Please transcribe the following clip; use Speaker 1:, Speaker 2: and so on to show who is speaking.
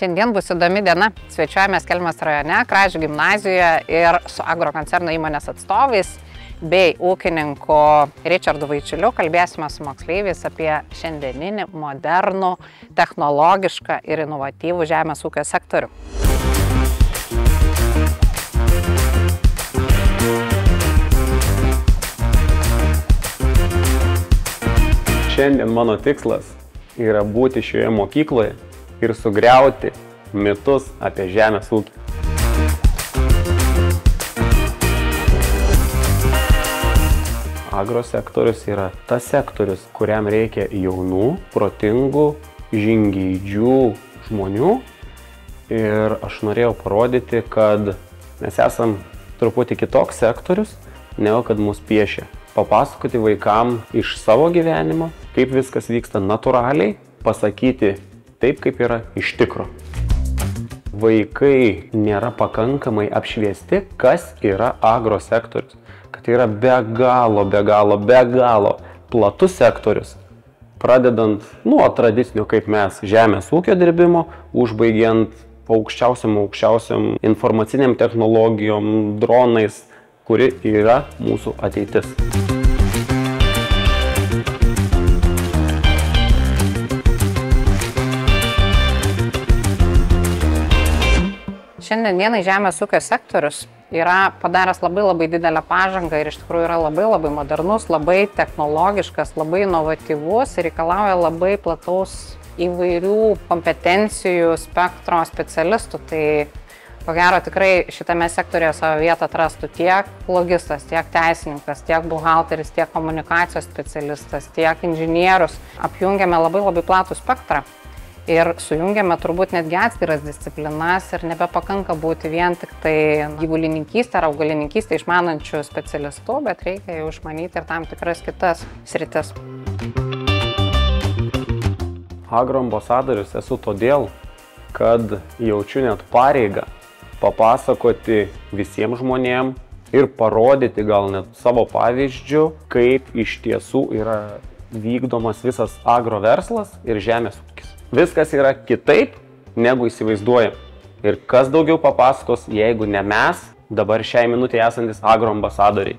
Speaker 1: Šiandien bus įdomi diena. Svečiuojamės Kelmės rajone, Kražių gimnazijoje ir su agrokoncerno įmonės atstovais bei ūkininku Richardu Vaičiuliu kalbėsime su moksleiviais apie šiandieninį, modernų, technologišką ir inovatyvų žemės ūkio sektorių.
Speaker 2: Šiandien mano tikslas yra būti šioje mokykloje ir sugriauti mitus apie žemės ūkį. Agrosektorius yra tas sektorius, kuriam reikia jaunų, protingų, žingeidžių žmonių. Ir aš norėjau parodyti, kad mes esam truputį kitoks sektorius, negu kad mus piešia. Papasakoti vaikam iš savo gyvenimo, kaip viskas vyksta natūraliai, pasakyti taip, kaip yra iš tikro. Vaikai nėra pakankamai apšviesti, kas yra agrosektorius. Kad tai yra be galo platus sektorius. Pradedant nuo tradicinio, kaip mes, žemės ūkio dirbimo, užbaigiant aukščiausiam informaciniam technologijom, dronais, kuri yra mūsų ateitis.
Speaker 1: Šiandien dienai žemės ūkio sektorius yra padaręs labai didelę pažangą ir iš tikrųjų yra labai modernus, labai technologiškas, labai inovatyvus ir reikalauja labai plataus įvairių kompetencijų spektro specialistų. Tai ko gero tikrai šitame sektorėje savo vietą atrastų tiek logistas, tiek teisininkas, tiek buhalteris, tiek komunikacijos specialistas, tiek inžinierius. Apjungiame labai platų spektrą. Ir sujungiame turbūt netgi atskiras disciplinas ir nebepakanka būti vien tik tai gyvulininkystę ar augalininkystę išmanančių specialistų, bet reikia jau išmanyti ir tam tikras kitas sritis.
Speaker 2: Agroambasadorius esu todėl, kad jaučiu net pareigą papasakoti visiems žmonėms ir parodyti gal net savo pavyzdžių, kaip iš tiesų yra vykdomas visas agroverslas ir žemės ūkis. Viskas yra kitaip, negu įsivaizduojam. Ir kas daugiau papasakos, jeigu ne mes, dabar šiai minutėje esantis agroambasadoriai.